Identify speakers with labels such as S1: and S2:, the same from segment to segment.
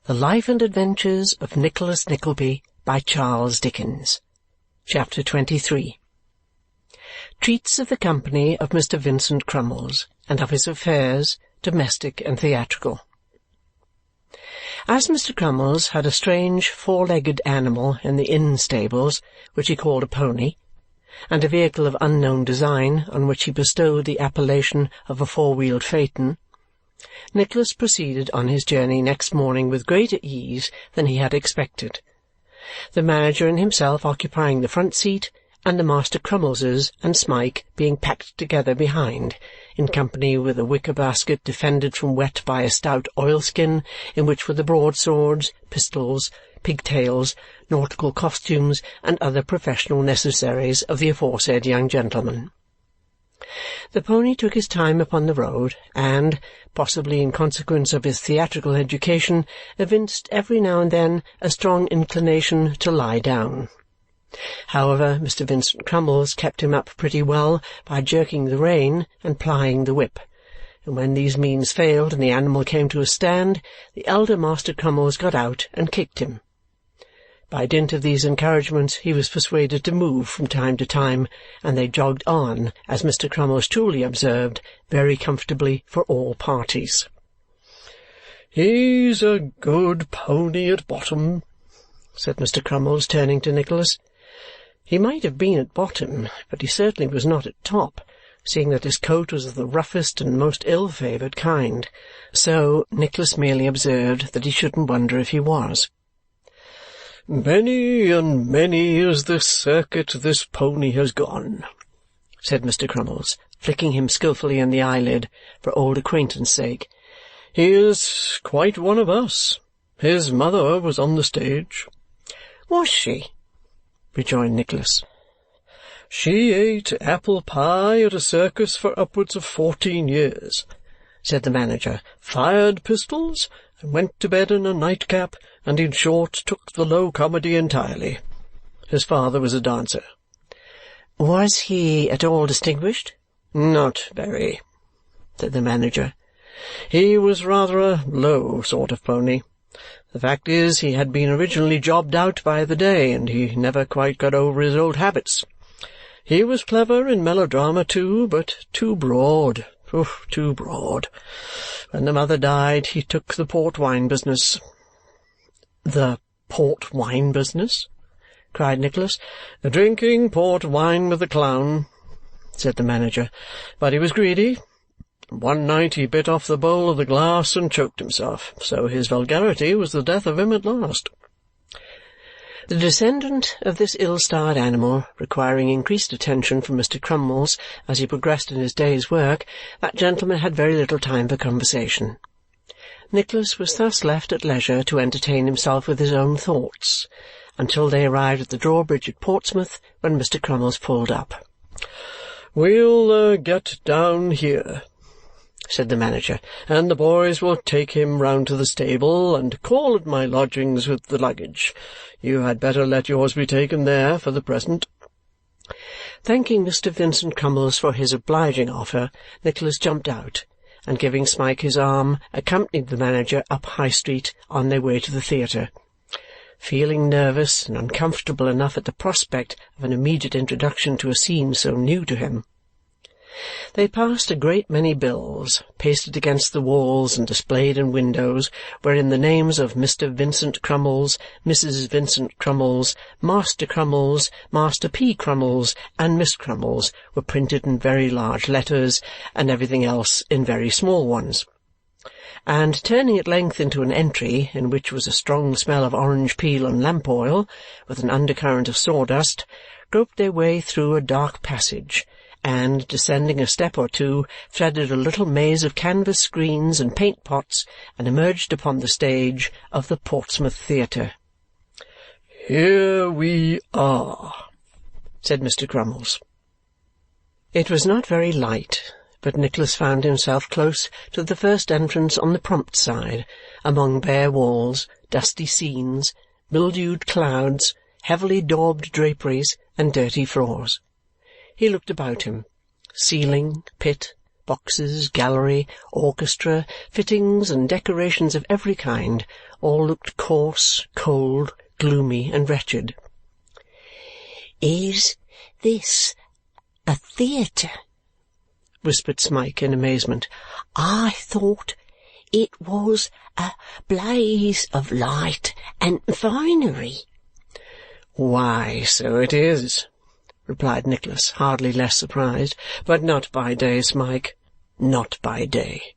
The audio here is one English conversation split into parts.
S1: The Life and Adventures of Nicholas Nickleby by Charles Dickens. Chapter 23. Treats of the company of Mr. Vincent Crummles, and of his affairs, domestic and theatrical. As Mr. Crummles had a strange four-legged animal in the inn stables, which he called a pony, and a vehicle of unknown design on which he bestowed the appellation of a four-wheeled phaeton, Nicholas proceeded on his journey next morning with greater ease than he had expected, the manager and himself occupying the front seat, and the Master Crummleses and Smike being packed together behind, in company with a wicker basket defended from wet by a stout oilskin, in which were the broadswords, pistols, pigtails, nautical costumes, and other professional necessaries of the aforesaid young gentleman. The pony took his time upon the road, and, possibly in consequence of his theatrical education, evinced every now and then a strong inclination to lie down. However, Mr. Vincent Crummles kept him up pretty well by jerking the rein and plying the whip, and when these means failed and the animal came to a stand, the elder Master Crummles got out and kicked him. By dint of these encouragements he was persuaded to move from time to time, and they jogged on, as Mr. Crummles truly observed, very comfortably for all parties.
S2: "He's a good pony at bottom," said Mr. Crummles, turning to Nicholas.
S1: He might have been at bottom, but he certainly was not at top, seeing that his coat was of the roughest and most ill-favoured kind. So Nicholas merely observed that he shouldn't wonder if he was.
S2: "Many and many is the circuit this pony has gone,"
S1: said Mr. Crummles, flicking him skilfully in the eyelid for old acquaintance' sake.
S2: "He is quite one of us. His mother was on the stage."
S1: "Was she?" rejoined Nicholas.
S2: "She ate apple pie at a circus for upwards of 14 years," said the manager, "fired pistols, and went to bed in a nightcap, and in short took the low comedy entirely. His father was a dancer."
S1: "Was he at all distinguished?"
S2: "Not very," said the manager. "He was rather a low sort of pony. The fact is, he had been originally jobbed out by the day, and he never quite got over his old habits. He was clever in melodrama too, but too broad. Too broad. When the mother died, he took the port wine business."
S1: "The port wine business?" cried Nicholas.
S2: "Drinking port wine with the clown," said the manager. "But he was greedy. One night he bit off the bowl of the glass and choked himself, so his vulgarity was the death of him at last."
S1: The descendant of this ill-starred animal requiring increased attention from Mr. Crummles as he progressed in his day's work, that gentleman had very little time for conversation. Nicholas was thus left at leisure to entertain himself with his own thoughts until they arrived at the drawbridge at Portsmouth, when Mr. Crummles pulled up.
S2: "We'll get down here," said the manager, "and the boys will take him round to the stable and call at my lodgings with the luggage. You had better let yours be taken there for the present."
S1: Thanking Mr. Vincent Crummles for his obliging offer, Nicholas jumped out, and giving Smike his arm, accompanied the manager up High Street on their way to the theatre, feeling nervous and uncomfortable enough at the prospect of an immediate introduction to a scene so new to him. They passed a great many bills, pasted against the walls and displayed in windows, wherein the names of Mr. Vincent Crummles, Mrs. Vincent Crummles, Master Crummles, Master P. Crummles, and Miss Crummles were printed in very large letters, and everything else in very small ones. And turning at length into an entry in which was a strong smell of orange peel and lamp oil, with an undercurrent of sawdust, groped their way through a dark passage, and, descending a step or two, threaded a little maze of canvas screens and paint-pots, and emerged upon the stage of the Portsmouth Theatre.
S2: "Here we are," said Mr. Crummles.
S1: It was not very light, but Nicholas found himself close to the first entrance on the prompt side, among bare walls, dusty scenes, mildewed clouds, heavily daubed draperies, and dirty floors. He looked about him. Ceiling, pit, boxes, gallery, orchestra, fittings, and decorations of every kind, all looked coarse, cold, gloomy, and wretched.
S3: "Is this a theatre?"
S1: whispered Smike in amazement.
S3: "I thought it was a blaze of light and finery."
S2: "Why, so it is," replied Nicholas, hardly less surprised. "But not by day, Smike, not by day."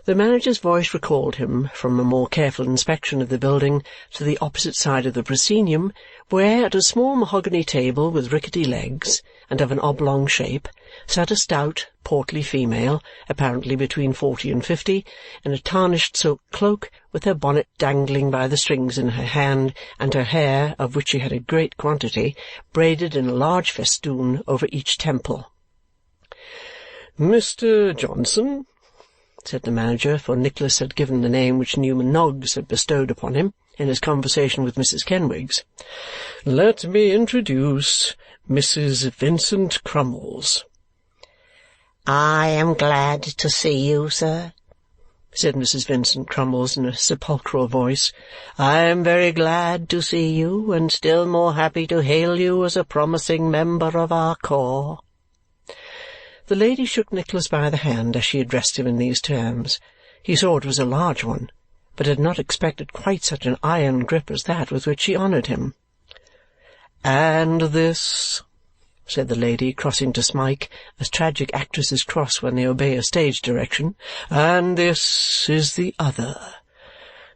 S1: The manager's voice recalled him, from a more careful inspection of the building, to the opposite side of the proscenium, where, at a small mahogany table with rickety legs, and of an oblong shape, sat a stout, portly female, apparently between 40 and 50, in a tarnished silk cloak, with her bonnet dangling by the strings in her hand, and her hair, of which she had a great quantity, braided in a large festoon over each temple.
S2: "Mr. Johnson,"
S1: said the manager, for Nicholas had given the name which Newman Noggs had bestowed upon him in his conversation with Mrs. Kenwigs,
S2: "let me introduce Mrs. Vincent Crummles."
S3: "I am glad to see you, sir,"
S1: said Mrs. Vincent Crummles in a sepulchral voice.
S3: "I am very glad to see you, and still more happy to hail you as a promising member of our corps."
S1: The lady shook Nicholas by the hand as she addressed him in these terms. He saw it was a large one, but had not expected quite such an iron grip as that with which she honoured him.
S2: "And this,"
S1: said the lady, crossing to Smike, as tragic actresses cross when they obey a stage direction,
S2: "and this is the other.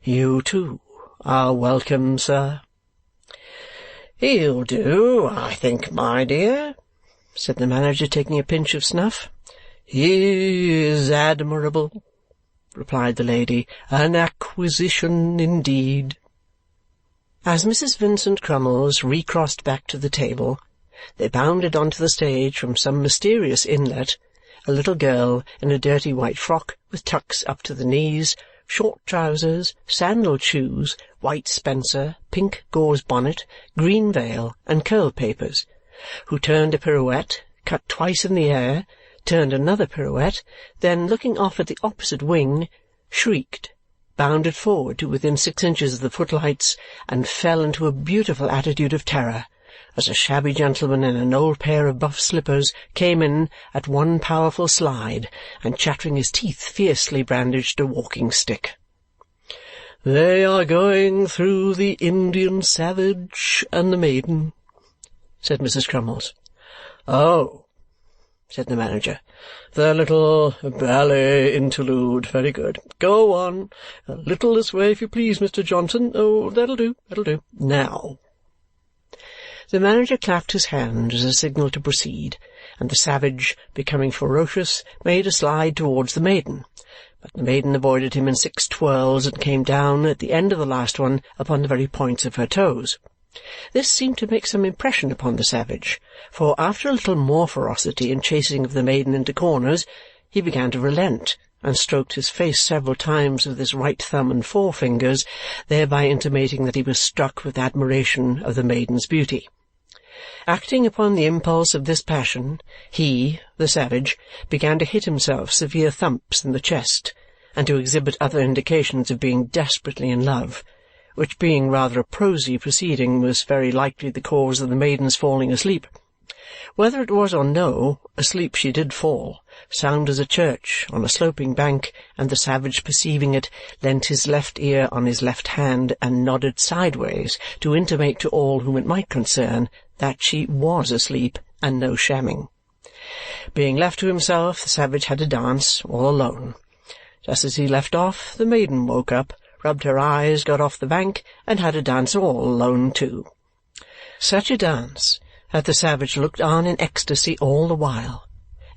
S2: You, too, are welcome, sir."
S3: "He'll do, I think, my dear,"
S1: said the manager, taking a pinch of snuff.
S2: "He is admirable," replied the lady. "An acquisition indeed."
S1: As Mrs. Vincent Crummles recrossed back to the table, there bounded on to the stage from some mysterious inlet a little girl in a dirty white frock with tucks up to the knees, short trousers, sandalled shoes, white spencer, pink gauze bonnet, green veil, and curl-papers, who turned a pirouette, cut twice in the air, turned another pirouette, then, looking off at the opposite wing, shrieked, bounded forward to within 6 inches of the footlights, and fell into a beautiful attitude of terror as a shabby gentleman in an old pair of buff slippers came in at one powerful slide, and chattering his teeth fiercely brandished a walking-stick.
S2: "They are going through the Indian Savage and the Maiden," said Mrs. Crummles.
S1: "Oh," said the manager.
S2: "Their little ballet interlude. Very good. Go on. A little this way, if you please, Mr. Johnson. Oh, that'll do, that'll do. Now."
S1: The manager clapped his hand as a signal to proceed, and the savage, becoming ferocious, made a slide towards the maiden. But the maiden avoided him in 6 twirls and came down, at the end of the last one, upon the very points of her toes. This seemed to make some impression upon the savage, for after a little more ferocity in chasing of the maiden into corners, he began to relent and stroked his face several times with his right thumb and forefingers, thereby intimating that he was struck with admiration of the maiden's beauty. Acting upon the impulse of this passion, he, the savage, began to hit himself severe thumps in the chest and to exhibit other indications of being desperately in love, which, being rather a prosy proceeding, was very likely the cause of the maiden's falling asleep. Whether it was or no, asleep she did fall, sound as a church, on a sloping bank, and the savage, perceiving it, leant his left ear on his left hand and nodded sideways to intimate to all whom it might concern that she was asleep and no shamming. Being left to himself, the savage had a dance, all alone. Just as he left off, the maiden woke up, rubbed her eyes, got off the bank, and had a dance all alone too. Such a dance that the savage looked on in ecstasy all the while,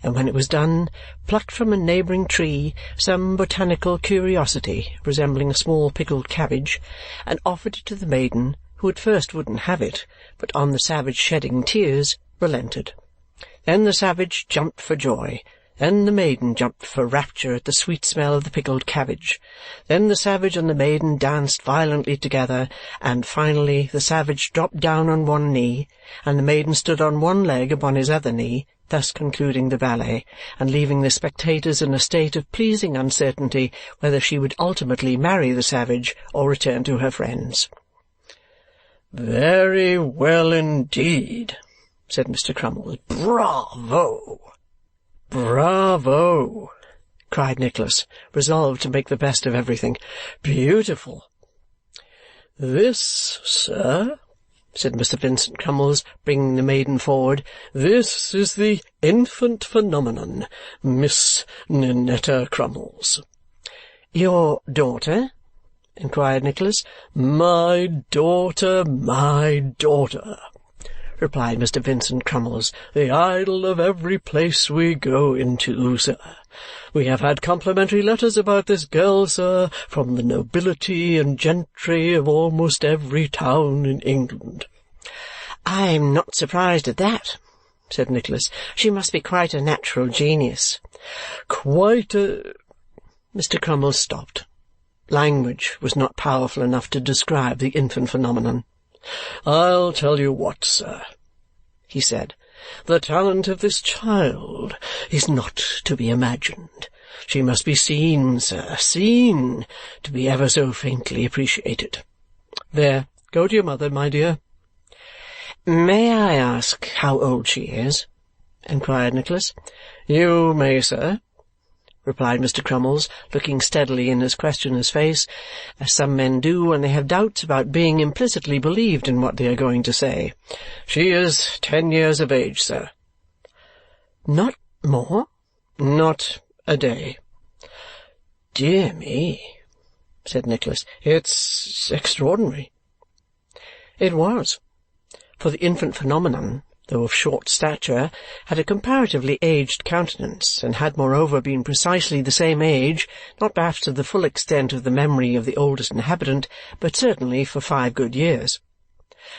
S1: and when it was done, plucked from a neighbouring tree some botanical curiosity resembling a small pickled cabbage, and offered it to the maiden, who at first wouldn't have it, but on the savage shedding tears, relented. Then the savage jumped for joy. Then the maiden jumped for rapture at the sweet smell of the pickled cabbage. Then the savage and the maiden danced violently together, and finally the savage dropped down on one knee, and the maiden stood on one leg upon his other knee, thus concluding the ballet, and leaving the spectators in a state of pleasing uncertainty whether she would ultimately marry the savage or return to her friends.
S2: "Very well indeed," said Mr. Crummles. "Bravo!"
S1: "Bravo!" cried Nicholas, resolved to make the best of everything. "Beautiful!"
S2: "This, sir," said Mr. Vincent Crummles, bringing the maiden forward, "this is the infant phenomenon, Miss Ninetta Crummles."
S1: "Your daughter?" inquired Nicholas.
S2: "My daughter, my daughter," replied Mr. Vincent Crummles, "the idol of every place we go into, sir. We have had complimentary letters about this girl, sir, from the nobility and gentry of almost every town in England."
S1: "I am not surprised at that," said Nicholas. "She must be quite a natural genius."
S2: "Quite a—"
S1: Mr. Crummles stopped. Language was not powerful enough to describe the infant phenomenon.
S2: "I'll tell you what, sir," he said. "The talent of this child is not to be imagined. She must be seen, sir, seen, to be ever so faintly appreciated. There, go to your mother, my dear."
S1: "May I ask how old she is?" inquired Nicholas.
S2: "You may, sir,"
S1: replied Mr. Crummles, looking steadily in his questioner's face, as some men do when they have doubts about being implicitly believed in what they are going to say.
S2: "She is 10 years of age, sir."
S1: "Not more?"
S2: "Not a day."
S1: "Dear me," said Nicholas.
S2: "It's extraordinary."
S1: It was, for the infant phenomenon, though of short stature, had a comparatively aged countenance, and had moreover been precisely the same age, not perhaps to the full extent of the memory of the oldest inhabitant, but certainly for 5 good years.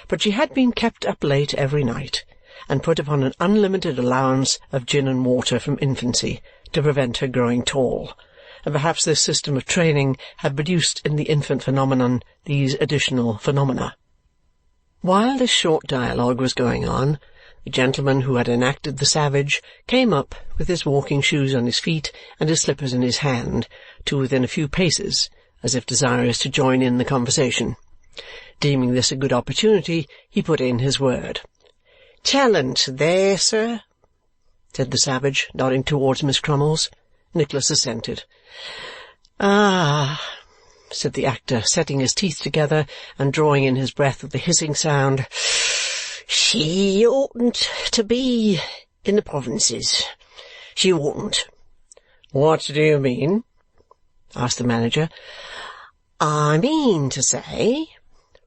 S1: But she had been kept up late every night, and put upon an unlimited allowance of gin and water from infancy, to prevent her growing tall, and perhaps this system of training had produced in the infant phenomenon these additional phenomena. While this short dialogue was going on, the gentleman who had enacted the savage came up with his walking shoes on his feet and his slippers in his hand to within a few paces, as if desirous to join in the conversation. Deeming this a good opportunity, he put in his word. "Talent there, sir?" said the savage, nodding towards Miss Crummles. Nicholas assented. "Ah!" said the actor, setting his teeth together and drawing in his breath with a hissing sound. "She oughtn't to be in the provinces. She oughtn't."
S2: "What do you mean?"
S1: asked the manager. "I mean to say,"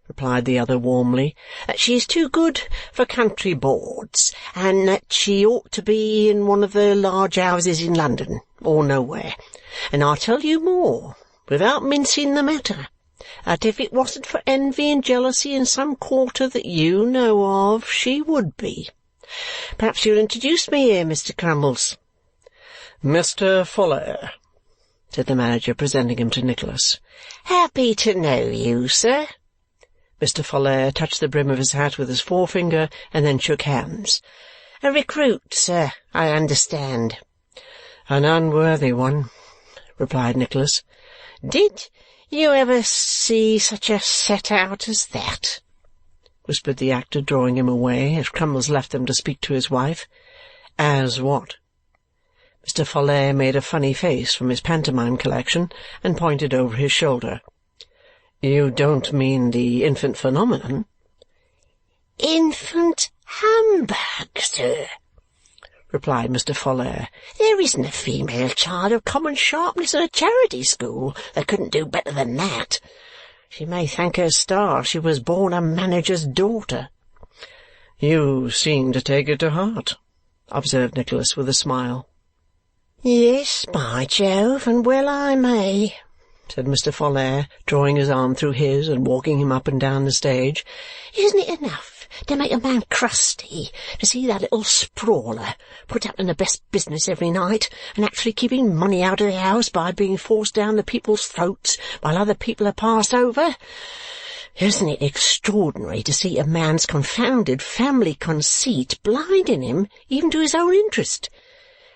S1: replied the other warmly, "that she is too good for country boards, and that she ought to be in one of the large houses in London, or nowhere. And I'll tell you more, without mincing the matter, that if it wasn't for envy and jealousy in some quarter that you know of, she would be. Perhaps you'll introduce me here, Mr. Crummles."
S2: "Mr. Folair,"
S1: said the manager, presenting him to Nicholas.
S3: "Happy to know you, sir."
S1: Mr. Folair touched the brim of his hat with his forefinger and then shook hands.
S3: "A recruit, sir, I understand."
S1: "An unworthy one," replied Nicholas.
S3: "Did you ever see such a set-out as that?"
S1: whispered the actor, drawing him away as Crummles left them to speak to his wife. "As what?" Mr. Folair made a funny face from his pantomime collection and pointed over his shoulder. "You don't mean the infant phenomenon?"
S3: "Infant humbug, sir," replied Mr. Folair. "There isn't a female child of common sharpness in a charity school that couldn't do better than that. She may thank her stars she was born a manager's daughter."
S1: "You seem to take it to heart," observed Nicholas with a smile.
S3: "Yes, by Jove, and well I may,"
S1: said Mr. Folair, drawing his arm through his and walking him up and down the stage.
S3: "Isn't it enough to make a man crusty to see that little sprawler put up in the best business every night and actually keeping money out of the house by being forced down the people's throats while other people are passed over? Isn't it extraordinary to see a man's confounded family conceit blinding him even to his own interest?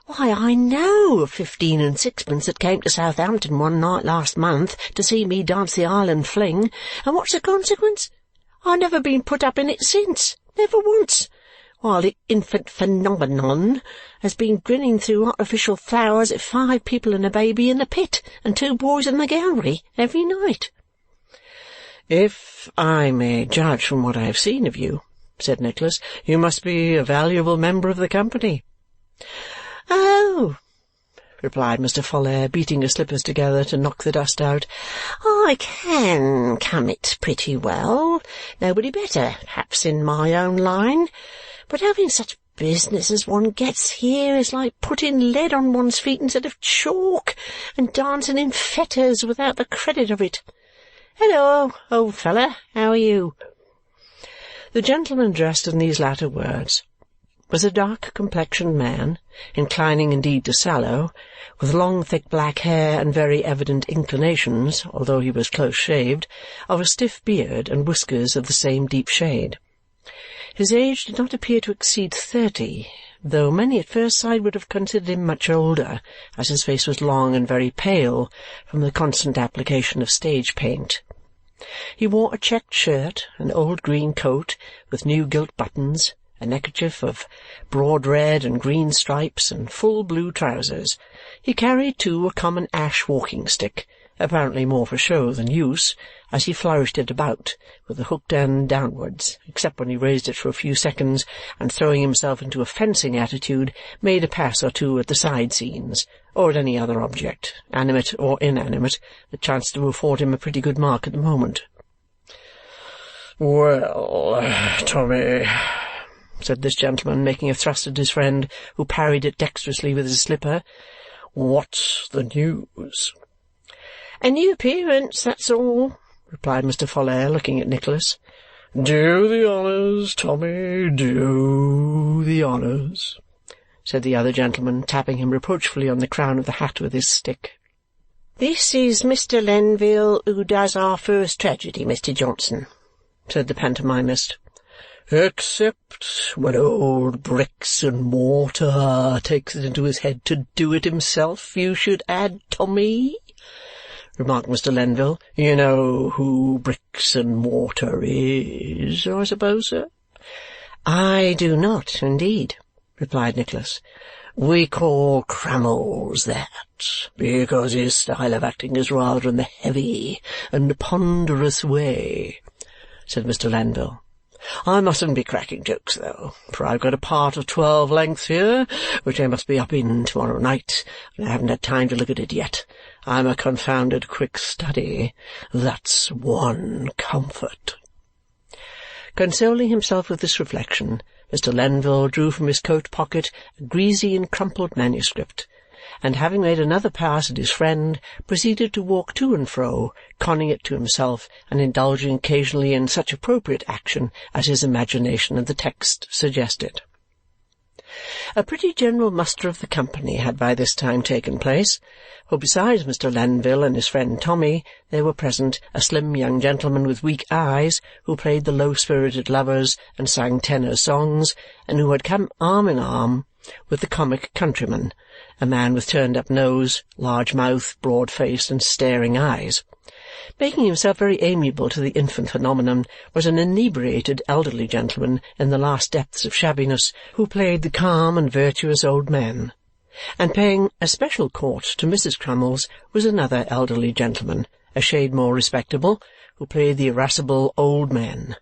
S3: Why, I know of 15 and sixpence that came to Southampton one night last month to see me dance the Island Fling, and what's the consequence? I've never been put up in it since, never once, while the infant phenomenon has been grinning through artificial flowers at 5 people and a baby in the pit and 2 boys in the gallery every night.
S2: "If I may judge from what I have seen of you," said Nicholas, "you must be a valuable member of the company."
S3: "Oh," replied Mr. Folair, beating his slippers together to knock the dust out, "I can come it pretty well. Nobody better, perhaps, in my own line. But having such business as one gets here is like putting lead on one's feet instead of chalk, and dancing in fetters without the credit of it. Hello, old feller, how are you?"
S2: The gentleman addressed in these latter words was a dark-complexioned man, inclining indeed to sallow, with long thick black hair and very evident inclinations, although he was close-shaved, of a stiff beard and whiskers of the same deep shade. His age did not appear to exceed 30, though many at first sight would have considered him much older, as his face was long and very pale from the constant application of stage paint. He wore a checked shirt, an old green coat with new gilt buttons, a neckerchief of broad red and green stripes, and full blue trousers. He carried, too, a common ash walking-stick, apparently more for show than use, as he flourished it about, with the hooked end downwards, except when he raised it for a few seconds, and throwing himself into a fencing attitude, made a pass or two at the side scenes, or at any other object, animate or inanimate, that chanced to afford him a pretty good mark at the moment.
S4: "Well, Tommy,"
S2: said this gentleman, making a thrust at his friend, who parried it dexterously with his slipper,
S4: "what's the news?"
S3: "A new appearance, that's all,"
S2: replied Mr. Folair, looking at Nicholas.
S4: "Do the honours, Tommy, do the honours,"
S2: said the other gentleman, tapping him reproachfully on the crown of the hat with his stick.
S3: "This is Mr. Lenville, who does our first tragedy, Mr. Johnson," said the pantomimist.
S4: "Except when old Bricks and Mortar takes it into his head to do it himself, you should add, Tommy," remarked Mr. Lenville. "You know who Bricks and Mortar is, I suppose, sir?"
S3: "I do not, indeed," replied Nicholas.
S4: "We call Crummles that, because his style of acting is rather in the heavy and ponderous way," said Mr. Lenville. "I mustn't be cracking jokes, though, for I've got a part of 12 length here, which I must be up in to-morrow night, and I haven't had time to look at it yet. I'm a confounded quick study. That's one comfort."
S2: Consoling himself with this reflection, Mr. Lenville drew from his coat-pocket a greasy and crumpled manuscript, and having made another pass at his friend, proceeded to walk to and fro, conning it to himself and indulging occasionally in such appropriate action as his imagination and the text suggested. A pretty general muster of the company had by this time taken place, for besides Mr. Lenville and his friend Tommy, there were present a slim young gentleman with weak eyes, who played the low-spirited lovers and sang tenor songs, and who had come arm in arm with the comic countryman, a man with turned-up nose, large mouth, broad face, and staring eyes. Making himself very amiable to the infant phenomenon was an inebriated elderly gentleman in the last depths of shabbiness, who played the calm and virtuous old man. And paying especial court to Mrs. Crummles was another elderly gentleman, a shade more respectable, who played the irascible old man.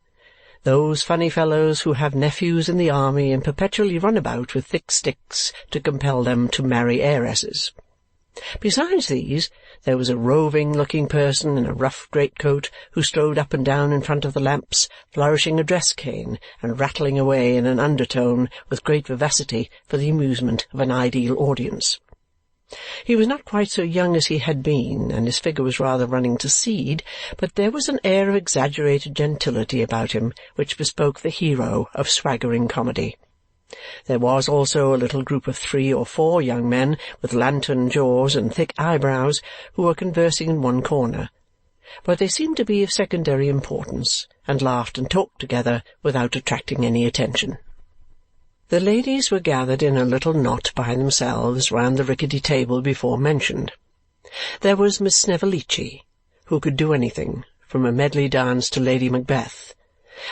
S2: Those funny fellows who have nephews in the army and perpetually run about with thick sticks to compel them to marry heiresses. Besides these, there was a roving-looking person in a rough great-coat who strode up and down in front of the lamps, flourishing a dress-cane and rattling away in an undertone with great vivacity for the amusement of an ideal audience. He was not quite so young as he had been, and his figure was rather running to seed, but there was an air of exaggerated gentility about him which bespoke the hero of swaggering comedy. There was also a little group of 3 or 4 young men with lantern jaws and thick eyebrows who were conversing in one corner.
S1: but they seemed to be of secondary importance, and laughed and talked together without attracting any attention. The ladies were gathered in a little knot by themselves round the rickety table before mentioned. There was Miss Snevellicci, who could do anything, from a medley dance to Lady Macbeth,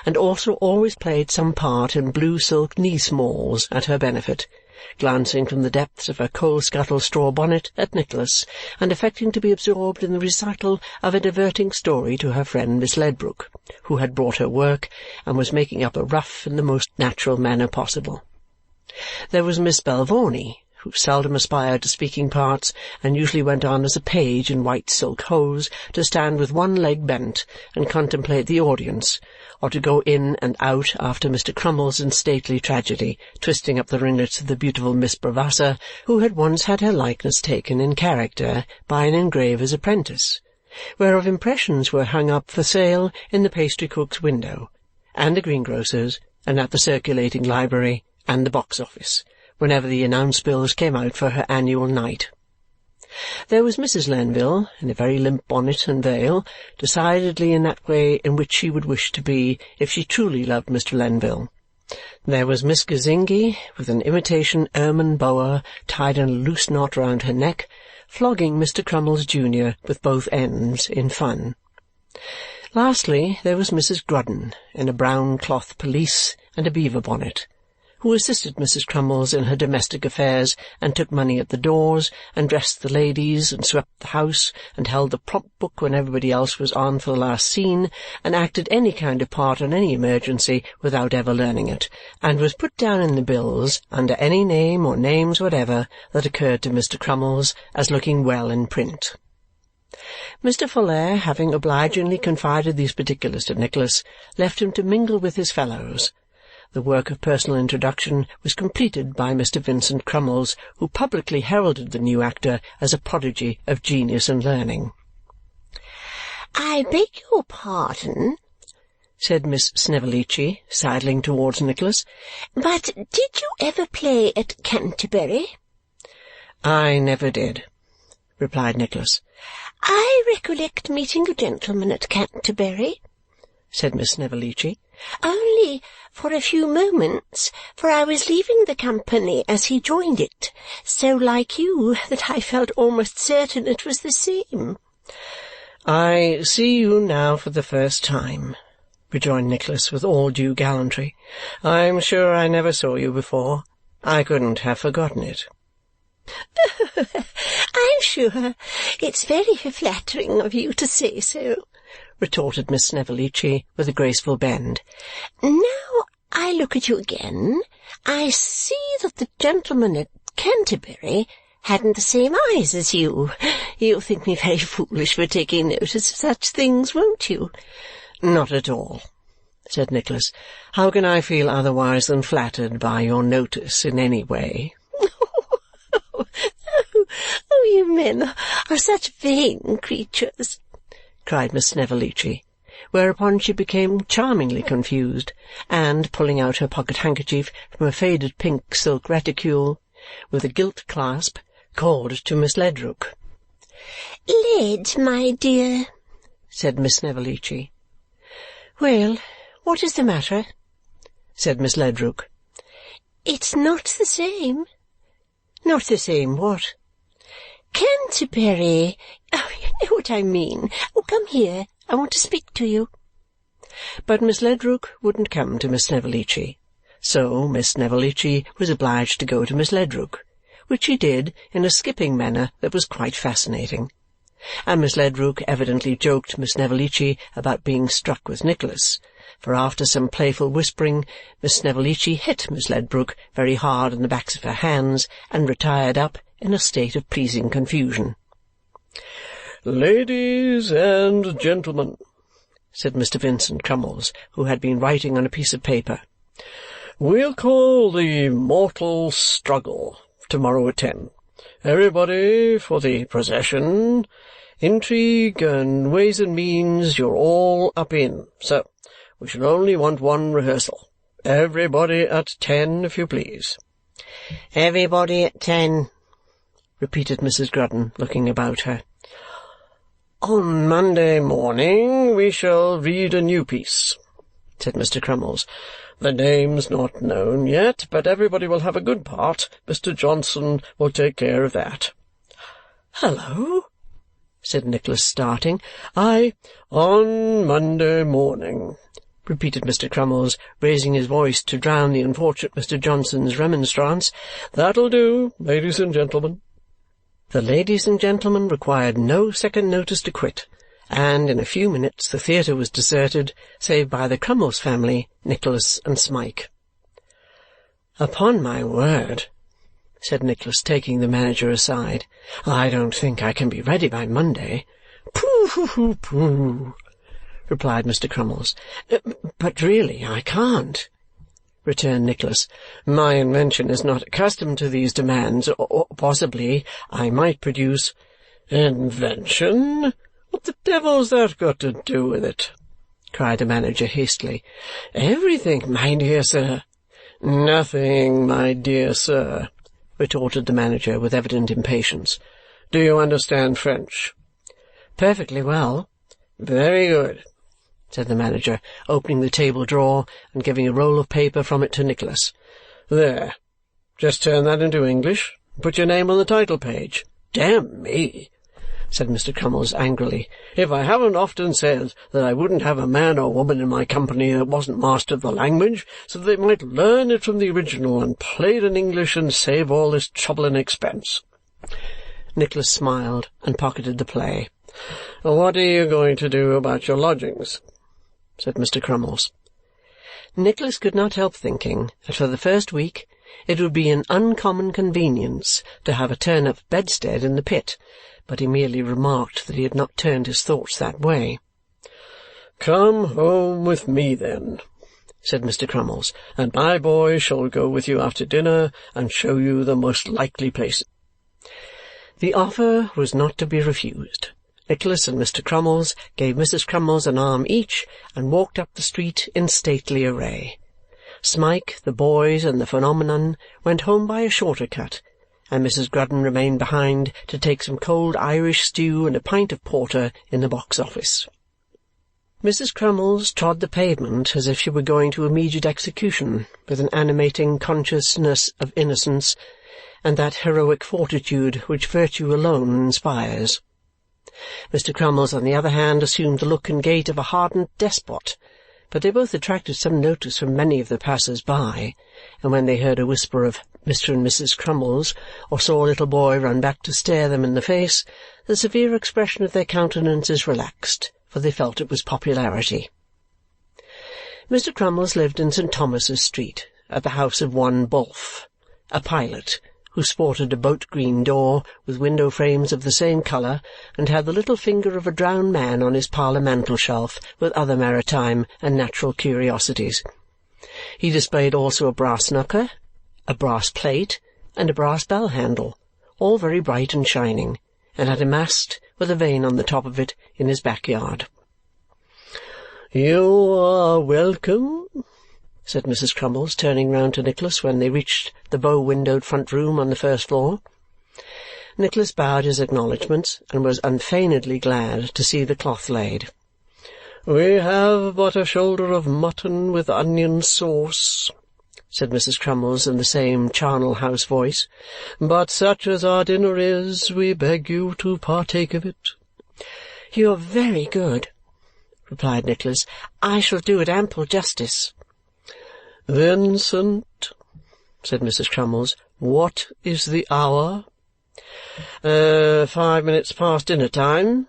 S1: and also always played some part in blue silk knee-smalls at her benefit, glancing from the depths of her coal-scuttle straw bonnet at Nicholas and affecting to be absorbed in the recital of a diverting story to her friend Miss Ledrook, who had brought her work and was making up a ruff in the most natural manner possible. There was Miss Belvawney, who seldom aspired to speaking parts and usually went on as a page in white silk hose to stand with one leg bent and contemplate the audience, or to go in and out after Mr. Crummles in stately tragedy, twisting up the ringlets of the beautiful Miss Bravassa, who had once had her likeness taken in character by an engraver's apprentice, whereof impressions were hung up for sale in the pastry-cook's window, and the greengrocer's, and at the circulating library, and the box-office, whenever the announce-bills came out for her annual night. There was Mrs. Lenville, in a very limp bonnet and veil, decidedly in that way in which she would wish to be if she truly loved Mr. Lenville. There was Miss Gazingi, with an imitation ermine boa tied in a loose knot round her neck, flogging Mr. Crummles junior with both ends in fun. Lastly, there was Mrs. Grudden, in a brown cloth pelisse and a beaver bonnet, who assisted Mrs. Crummles in her domestic affairs, and took money at the doors, and dressed the ladies, and swept the house, and held the prompt book when everybody else was on for the last scene, and acted any kind of part on any emergency without ever learning it, and was put down in the bills under any name or names whatever that occurred to Mr. Crummles as looking well in print. Mr. Folair, having obligingly confided these particulars to Nicholas, left him to mingle with his fellows. The work of personal introduction was completed by Mr. Vincent Crummles, who publicly heralded the new actor as a prodigy of genius and learning.
S3: "I beg your pardon," said Miss Snevellicci, sidling towards Nicholas, "but did you ever play at Canterbury?"
S1: "I never did," replied Nicholas.
S3: "I recollect meeting a gentleman at Canterbury," said Miss Snevellicci, "only for a few moments, for I was leaving the company as he joined it, so like you that I felt almost certain it was the same."
S1: "I see you now for the first time," rejoined Nicholas with all due gallantry. "I'm sure I never saw you before. I couldn't have forgotten it."
S3: "I'm sure it's very flattering of you to say so," retorted Miss Snevellicci with a graceful bend. "Now I look at you again, I see that the gentleman at Canterbury hadn't the same eyes as you. You'll think me very foolish for taking notice of such things, won't you?"
S1: "Not at all," said Nicholas. "How can I feel otherwise than flattered by your notice in any way?"
S3: Oh, you men are such vain creatures!"
S1: cried Miss Snevellicci, whereupon she became charmingly confused, and, pulling out her pocket-handkerchief from a faded pink silk reticule with a gilt clasp, called to Miss Ledrook.
S3: "Led, my dear,"
S1: said Miss Snevellicci. "Well, what is the matter?" said Miss Ledrook.
S3: "It's not the same."
S1: "Not the same what?"
S3: "Canterbury. Oh, you know what I mean. Oh, come here. I want to speak to you."
S1: But Miss Ledrook wouldn't come to Miss Snevellicci, so Miss Snevellicci was obliged to go to Miss Ledrook, which she did in a skipping manner that was quite fascinating. And Miss Ledrook evidently joked Miss Snevellicci about being struck with Nicholas, for after some playful whispering, Miss Snevellicci hit Miss Ledrook very hard in the backs of her hands and retired up in a state of pleasing confusion.
S2: "Ladies and gentlemen,"
S1: said Mr. Vincent Crummles, who had been writing on a piece of paper,
S2: "we'll call the mortal struggle to-morrow at 10. Everybody for the procession. Intrigue and ways and means you're all up in, so we shall only want one rehearsal. Everybody at 10, if you please."
S1: "Everybody at 10," repeated Mrs. Grudden, looking about her.
S2: On Monday morning we shall read a new piece," said Mr. Crummles. "The name's not known yet, but everybody will have a good part. Mr. Johnson will take care of that."
S4: "Hallo!" said Nicholas, starting.
S2: On Monday morning,"
S4: repeated Mr. Crummles, raising his voice to drown the unfortunate Mr. Johnson's remonstrance.
S2: "That'll do, ladies and gentlemen."
S4: The ladies and gentlemen required no second notice to quit, and in a few minutes the theatre was deserted, save by the Crummles family, Nicholas and Smike. "Upon my word," said Nicholas, taking the manager aside, "I don't think I can be ready by Monday." "Pooh!" replied Mr. Crummles. "But really I can't," returned Nicholas. "My invention is not accustomed to these demands, or possibly I might produce—" "Invention? What the devil's that got to do with it?" cried the manager hastily. "Everything, my dear sir."
S2: "Nothing, my dear sir," retorted the manager with evident impatience. "Do you understand French?"
S4: "Perfectly well."
S2: "Very good,"
S4: said the manager, opening the table drawer and giving a roll of paper from it to Nicholas.
S2: "There. Just turn that into English and put your name on the title page. Damn me," said Mr. Crummles angrily, "if I haven't often said that I wouldn't have a man or woman in my company that wasn't master of the language, so that they might learn it from the original and play it in English and save all this trouble and expense."
S4: Nicholas smiled and pocketed the play.
S2: "What are you going to do about your lodgings?" said Mr. Crummles.
S4: Nicholas could not help thinking that for the first week it would be an uncommon convenience to have a turn-up bedstead in the pit, but he merely remarked that he had not turned his thoughts that way.
S2: "Come home with me, then," said Mr. Crummles, "and my boy shall go with you after dinner and show you the most likely places."
S4: The offer was not to be refused. Nicholas and Mr. Crummles gave Mrs. Crummles an arm each and walked up the street in stately array. Smike, the boys, and the phenomenon went home by a shorter cut, and Mrs. Grudden remained behind to take some cold Irish stew and a pint of porter in the box-office. Mrs. Crummles trod the pavement as if she were going to immediate execution, with an animating consciousness of innocence and that heroic fortitude which virtue alone inspires. Mr. Crummles, on the other hand, assumed the look and gait of a hardened despot, but they both attracted some notice from many of the passers-by, and when they heard a whisper of Mr. and Mrs. Crummles, or saw a little boy run back to stare them in the face, the severe expression of their countenances relaxed, for they felt it was popularity. Mr. Crummles lived in St. Thomas's Street, at the house of one Bulph, a pilot, who sported a boat-green door with window-frames of the same colour and had the little finger of a drowned man on his parlour mantel-shelf with other maritime and natural curiosities. He displayed also a brass knocker, a brass plate, and a brass bell-handle, all very bright and shining, and had a mast with a vane on the top of it in his backyard.
S2: "You are welcome," said Mrs. Crummles, turning round to Nicholas when they reached the bow-windowed front room on the first floor.
S4: Nicholas bowed his acknowledgments and was unfeignedly glad to see the cloth laid.
S2: "We have but a shoulder of mutton with onion sauce," said Mrs. Crummles in the same charnel house voice, "but such as our dinner is, we beg you to partake of it."
S3: "You are very good," replied Nicholas. "I shall do it ample justice."
S2: "Vincent," said Mrs. Crummles, "what is the hour?"
S4: 5 minutes past dinner-time,"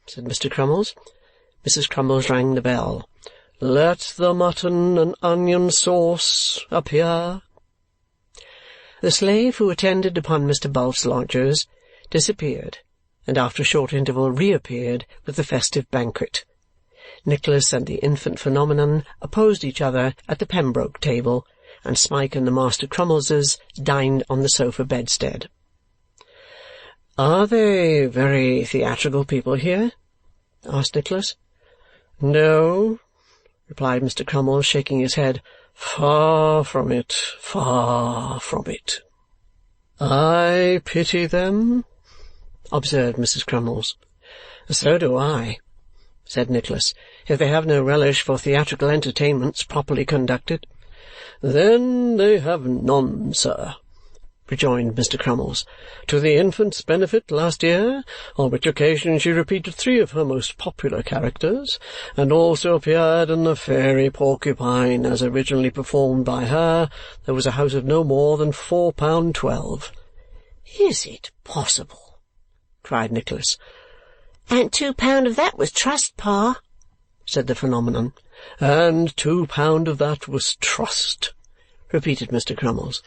S4: said Mr. Crummles. Mrs. Crummles rang the bell.
S2: "Let the mutton and onion sauce appear."
S4: The slave who attended upon Mr. Bulph's lodgers disappeared, and after a short interval reappeared with the festive banquet. Nicholas and the infant phenomenon opposed each other at the Pembroke table, and Smike and the Master Crummleses dined on the sofa bedstead. "Are they very theatrical people here?" asked Nicholas.
S2: "No," replied Mr. Crummles, shaking his head. "Far from it, far from it."
S4: "I pity them," observed Mrs. Crummles.
S2: "So do I," said Nicholas, "if they have no relish for theatrical entertainments properly conducted." "Then they have none, sir," rejoined Mr. Crummles. "To the infant's benefit last year, on which occasion she repeated 3 of her most popular characters, and also appeared in the Fairy Porcupine as originally performed by her, there was a house of no more than £4.12.
S3: "Is it possible?" cried Nicholas. "And £2 of that was trust, Pa,"
S2: said the phenomenon. "And £2 of that was trust," repeated Mr. Crummles.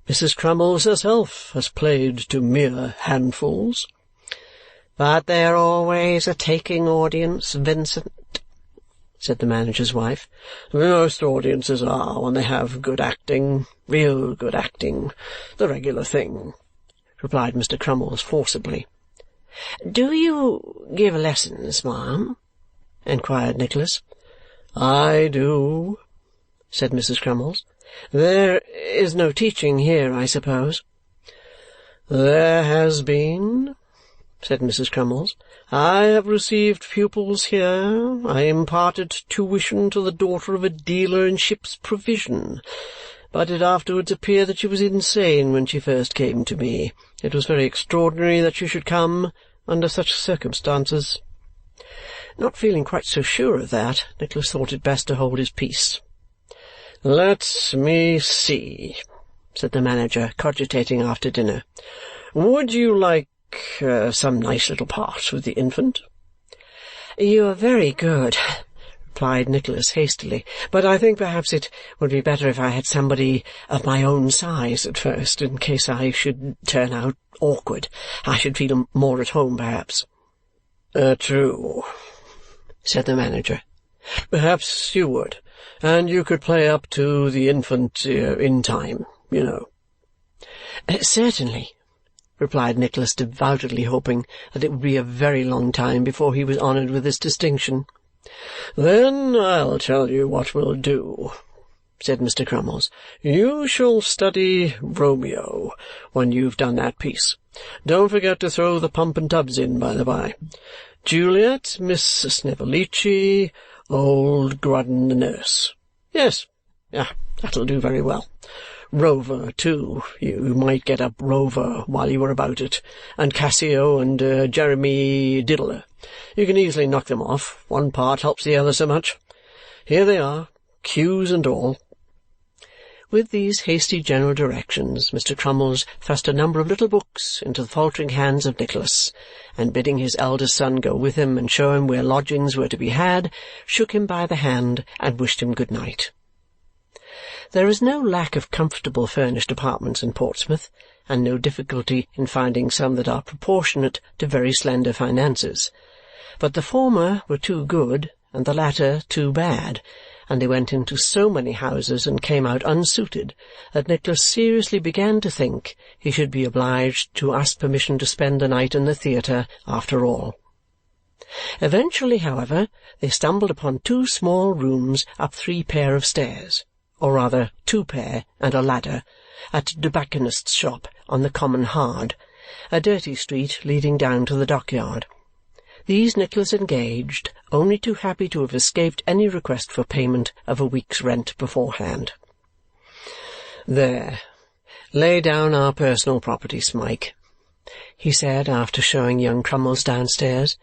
S2: "Mrs. Crummles herself has played to mere handfuls."
S3: "But they're always a taking audience, Vincent," said the manager's wife.
S2: "Most audiences are when they have good acting, real good acting, the regular thing," replied Mr. Crummles forcibly.
S3: "Do you give lessons, ma'am?" inquired Nicholas.
S2: "I do," said Mrs. Crummles.
S3: "There is no teaching here, I suppose?"
S2: "There has been," said Mrs. Crummles. "I have received pupils here. I imparted tuition to the daughter of a dealer in ship's provision. But it afterwards appeared that she was insane when she first came to me. It was very extraordinary that she should come under such circumstances." Not feeling quite so sure of that, Nicholas thought it best to hold his peace. "Let me see," said the manager, cogitating after dinner. "Would you like some nice little part with the infant?"
S3: "You are very good," replied Nicholas hastily, "but I think perhaps it would be better if I had somebody of my own size at first, in case I should turn out awkward. I should feel more at home, perhaps."
S2: True," said the manager. "Perhaps you would, and you could play up to the infant in time, you know."
S3: "Certainly," replied Nicholas, devoutly hoping that it would be a very long time before he was honoured with this distinction.
S2: "Then I'll tell you what we'll do," said Mr. Crummles. "You shall study Romeo when you've done that piece. Don't forget to throw the pump and tubs in, by the by. Juliet, Miss Snevellicci, old Grudden the nurse. Yes, that'll do very well. Rover, too. You might get up Rover while you were about it, and Cassio and Jeremy Diddler. You can easily knock them off. One part helps the other so much. Here they are, cues and all."
S3: With these hasty general directions, Mr. Crummles thrust a number of little books into the faltering hands of Nicholas, and bidding his eldest son go with him and show him where lodgings were to be had, shook him by the hand and wished him good night. There is no lack of comfortable furnished apartments in Portsmouth, and no difficulty in finding some that are proportionate to very slender finances. But the former were too good, and the latter too bad, and they went into so many houses and came out unsuited that Nicholas seriously began to think he should be obliged to ask permission to spend the night in the theatre after all. Eventually, however, they stumbled upon 2 small rooms up 3 pair of stairs, or rather 2 pair and a ladder, at a tobacconist's shop on the Common Hard, a dirty street leading down to the dockyard. These Nicholas engaged, only too happy to have escaped any request for payment of a week's rent beforehand.
S2: "There. Lay down our personal property, Smike," he said after showing young Crummles downstairs.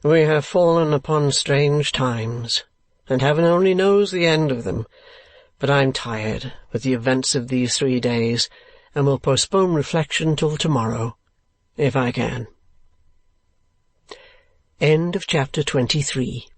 S2: "We have fallen upon strange times, and heaven only knows the end of them. But I am tired with the events of these 3 days, and will postpone reflection till to-morrow, if I can."
S1: End of chapter 23.